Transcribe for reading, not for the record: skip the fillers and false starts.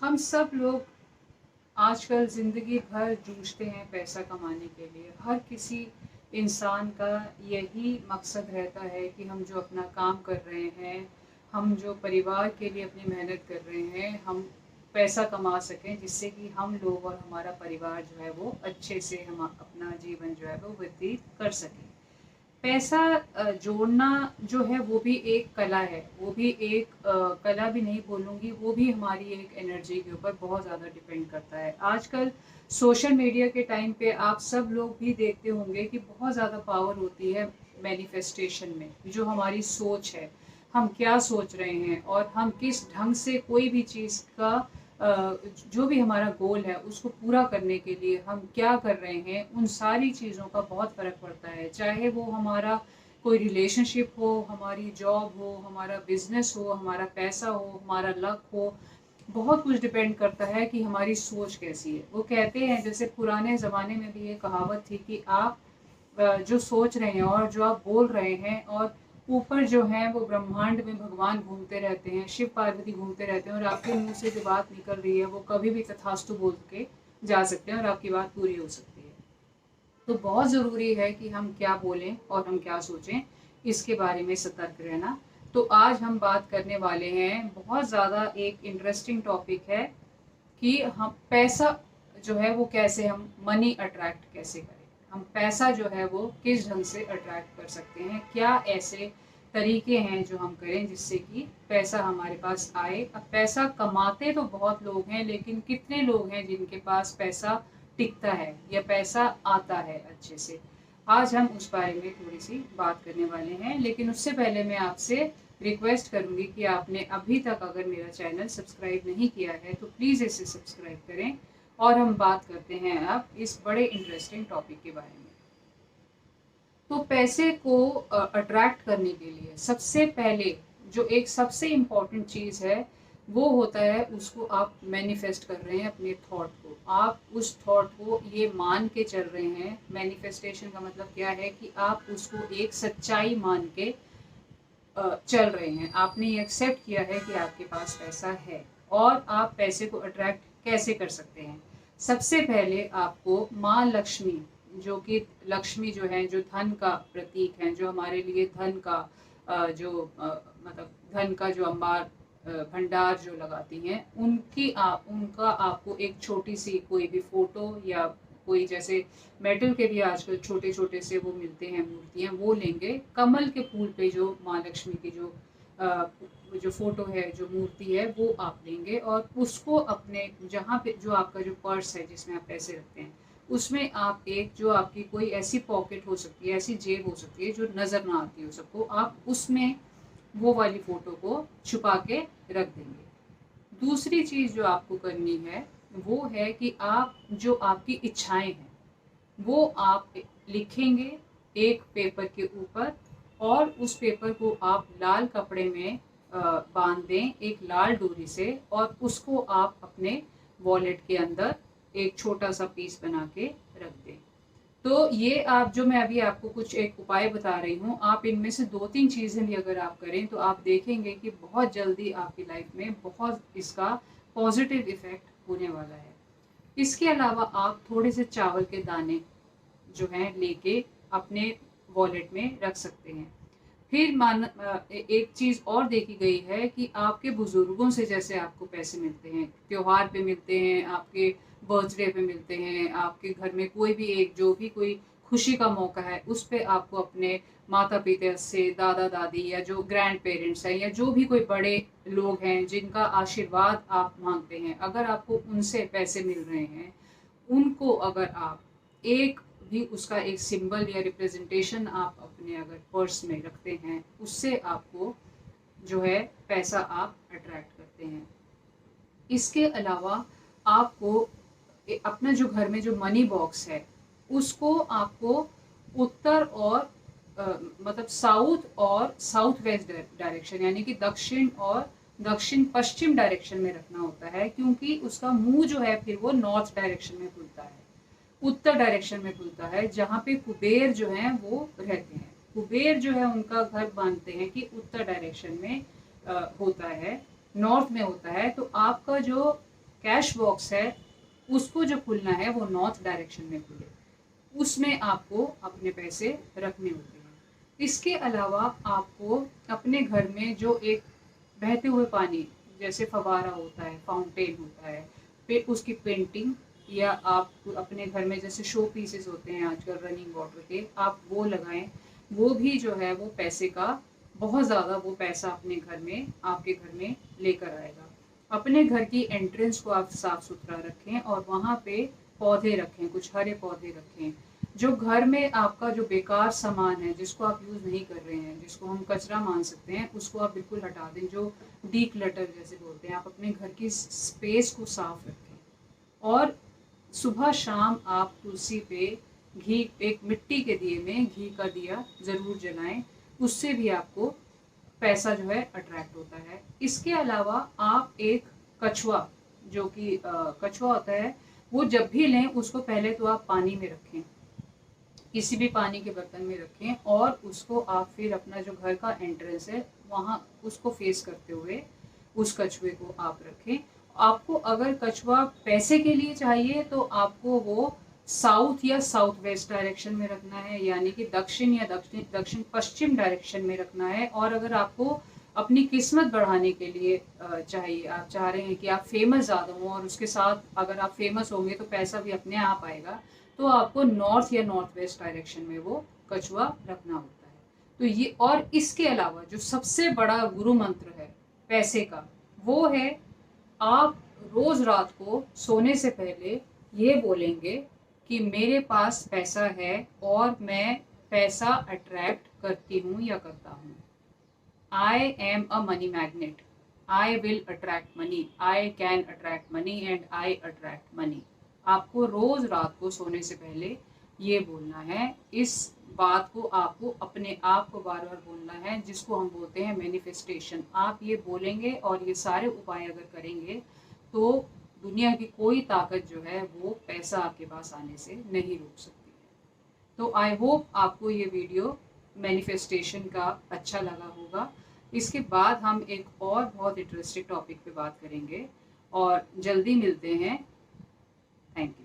हम सब लोग आजकल ज़िंदगी भर जूझते हैं पैसा कमाने के लिए। हर किसी इंसान का यही मकसद रहता है कि हम जो अपना काम कर रहे हैं, हम जो परिवार के लिए अपनी मेहनत कर रहे हैं, हम पैसा कमा सकें जिससे कि हम लोग और हमारा परिवार जो है वो अच्छे से हम अपना जीवन जो है वो व्यतीत कर सकें। पैसा जोड़ना जो है वो भी एक कला है, वो भी एक कला भी नहीं बोलूँगी, वो भी हमारी एक एनर्जी के ऊपर बहुत ज़्यादा डिपेंड करता है। आजकल सोशल मीडिया के टाइम पे आप सब लोग भी देखते होंगे कि बहुत ज़्यादा पावर होती है मैनिफेस्टेशन में। जो हमारी सोच है, हम क्या सोच रहे हैं और हम किस ढंग से कोई भी चीज़ का जो भी हमारा गोल है उसको पूरा करने के लिए हम क्या कर रहे हैं, उन सारी चीज़ों का बहुत फ़र्क पड़ता है। चाहे वो हमारा कोई रिलेशनशिप हो, हमारी जॉब हो, हमारा बिज़नेस हो, हमारा पैसा हो, हमारा लक हो, बहुत कुछ डिपेंड करता है कि हमारी सोच कैसी है। वो कहते हैं जैसे पुराने ज़माने में भी ये कहावत थी कि आप जो सोच रहे हैं और जो आप बोल रहे हैं और ऊपर जो है वो ब्रह्मांड में भगवान घूमते रहते हैं, शिव पार्वती घूमते रहते हैं और आपके मुंह से जो बात निकल रही है वो कभी भी तथास्तु बोल के जा सकते हैं और आपकी बात पूरी हो सकती है। तो बहुत ज़रूरी है कि हम क्या बोलें और हम क्या सोचें, इसके बारे में सतर्क रहना। तो आज हम बात करने वाले हैं, बहुत ज़्यादा एक इंटरेस्टिंग टॉपिक है कि हम पैसा जो है वो कैसे हम मनी अट्रैक्ट कैसे करें। हम पैसा जो है वो किस ढंग से अट्रैक्ट कर सकते हैं, क्या ऐसे तरीके हैं जो हम करें जिससे कि पैसा हमारे पास आए। अब पैसा कमाते तो बहुत लोग हैं, लेकिन कितने लोग हैं जिनके पास पैसा टिकता है या पैसा आता है अच्छे से। आज हम उस बारे में थोड़ी सी बात करने वाले हैं, लेकिन उससे पहले मैं आपसे रिक्वेस्ट करूंगी कि आपने अभी तक अगर मेरा चैनल सब्सक्राइब नहीं किया है तो प्लीज़ इसे सब्सक्राइब करें। और हम बात करते हैं अब इस बड़े इंटरेस्टिंग टॉपिक के बारे में। तो पैसे को अट्रैक्ट करने के लिए सबसे पहले जो एक सबसे इम्पॉर्टेंट चीज़ है वो होता है, उसको आप मैनिफेस्ट कर रहे हैं अपने थॉट को। आप उस थॉट को ये मान के चल रहे हैं। मैनिफेस्टेशन का मतलब क्या है कि आप उसको एक सच्चाई मान के चल रहे हैं। आपने ये एक्सेप्ट किया है कि आपके पास पैसा है। और आप पैसे को अट्रैक्ट कैसे कर सकते हैं? सबसे पहले आपको माँ लक्ष्मी, जो कि लक्ष्मी जो है, जो धन का प्रतीक है, जो हमारे लिए धन का मतलब धन का जो अंबार भंडार जो लगाती हैं, उनका आपको एक छोटी सी कोई भी फोटो या कोई जैसे मेटल के भी आजकल छोटे छोटे से वो मिलते हैं मूर्तियाँ, वो लेंगे। कमल के फूल पे जो माँ लक्ष्मी की जो फोटो है, जो मूर्ति है, वो आप लेंगे और उसको अपने जहाँ पे जो आपका जो पर्स है जिसमें आप पैसे रखते हैं, उसमें आप एक जो आपकी कोई ऐसी पॉकेट हो सकती है, ऐसी जेब हो सकती है जो नज़र ना आती हो सबको, आप उसमें वो वाली फ़ोटो को छुपा के रख देंगे। दूसरी चीज़ जो आपको करनी है वो है कि आप जो आपकी इच्छाएं हैं वो आप लिखेंगे एक पेपर के ऊपर, और उस पेपर को आप लाल कपड़े में बांध दें एक लाल डोरी से, और उसको आप अपने वॉलेट के अंदर एक छोटा सा पीस बना के रख दें। तो ये आप जो मैं अभी आपको कुछ एक उपाय बता रही हूँ, आप इनमें से 2-3 चीज़ें भी अगर आप करें तो आप देखेंगे कि बहुत जल्दी आपकी लाइफ में बहुत इसका पॉजिटिव इफ़ेक्ट होने वाला है। इसके अलावा आप थोड़े से चावल के दाने जो हैं लेके अपने वॉलेट में रख सकते हैं। फिर एक चीज़ और देखी गई है कि आपके बुजुर्गों से जैसे आपको पैसे मिलते हैं, त्योहार पे मिलते हैं, आपके बर्थडे पे मिलते हैं, आपके घर में कोई भी एक जो भी कोई खुशी का मौका है उस पे आपको अपने माता पिता से, दादा दादी या जो ग्रैंड पेरेंट्स हैं या जो भी कोई बड़े लोग हैं जिनका आशीर्वाद आप मांगते हैं, अगर आपको उनसे पैसे मिल रहे हैं, उनको अगर आप एक भी उसका एक सिंबल या रिप्रेजेंटेशन आप अपने अगर पर्स में रखते हैं, उससे आपको जो है पैसा आप अट्रैक्ट करते हैं। इसके अलावा आपको अपना जो घर में जो मनी बॉक्स है उसको आपको उत्तर और मतलब साउथ और साउथ वेस्ट डायरेक्शन, यानी कि दक्षिण और दक्षिण पश्चिम डायरेक्शन में रखना होता है, क्योंकि उसका मुंह जो है फिर वो नॉर्थ डायरेक्शन में खुलता है, उत्तर डायरेक्शन में खुलता है, जहाँ पे कुबेर जो है वो रहते हैं। कुबेर जो है उनका घर मानते हैं कि उत्तर डायरेक्शन में होता है, नॉर्थ में होता है। तो आपका जो कैश बॉक्स है उसको जो खुलना है वो नॉर्थ डायरेक्शन में खुले, उसमें आपको अपने पैसे रखने होते हैं। इसके अलावा आपको अपने घर में जो एक बहते हुए पानी जैसे फवारा होता है, फाउंटेन होता है, फिर उसकी पेंटिंग, या आप अपने घर में जैसे शो पीसेस होते हैं आजकल रनिंग वाटर के, आप वो लगाएं। वो भी जो है वो पैसे का बहुत ज़्यादा, वो पैसा अपने घर में, आपके घर में लेकर आएगा। अपने घर की एंट्रेंस को आप साफ सुथरा रखें और वहाँ पे पौधे रखें, कुछ हरे पौधे रखें। जो घर में आपका जो बेकार सामान है जिसको आप यूज़ नहीं कर रहे हैं, जिसको हम कचरा मान सकते हैं, उसको आप बिल्कुल हटा दें। जो डीक्लटर जैसे बोलते हैं, आप अपने घर की स्पेस को साफ रखें। और सुबह शाम आप तुलसी पे घी, एक मिट्टी के दिए में घी का दिया ज़रूर जलाएं, उससे भी आपको पैसा जो है अट्रैक्ट होता है। इसके अलावा आप एक कछुआ, जो कि कछुआ होता है, वो जब भी लें उसको पहले तो आप पानी में रखें, किसी भी पानी के बर्तन में रखें, और उसको आप फिर अपना जो घर का एंट्रेंस है वहाँ उसको फेस करते हुए उस कछुए को आप रखें। आपको अगर कछुआ पैसे के लिए चाहिए तो आपको वो साउथ या साउथ वेस्ट डायरेक्शन में रखना है, यानी कि दक्षिण या दक्षिण पश्चिम डायरेक्शन में रखना है। और अगर आपको अपनी किस्मत बढ़ाने के लिए चाहिए, आप चाह रहे हैं कि आप फेमस ज़्यादा हों, और उसके साथ अगर आप फेमस होंगे तो पैसा भी अपने आप आएगा, तो आपको नॉर्थ या नॉर्थ वेस्ट डायरेक्शन में वो कछुआ रखना होता है। तो ये, और इसके अलावा जो सबसे बड़ा गुरु मंत्र है पैसे का, वो है आप रोज रात को सोने से पहले ये बोलेंगे कि मेरे पास पैसा है और मैं पैसा अट्रैक्ट करती हूँ या करता हूँ। I am a money magnet, I will attract money, I can attract money and I attract money. आपको रोज रात को सोने से पहले ये बोलना है। इस बात को आपको अपने आप को बार बार बोलना है, जिसको हम बोलते हैं मैनिफेस्टेशन। आप ये बोलेंगे और ये सारे उपाय अगर करेंगे तो दुनिया की कोई ताकत जो है वो पैसा आपके पास आने से नहीं रोक सकती है। तो आई होप आपको ये वीडियो मैनिफेस्टेशन का अच्छा लगा होगा। इसके बाद हम एक और बहुत इंटरेस्टिंग टॉपिक पे बात करेंगे और जल्दी मिलते हैं। Thank you.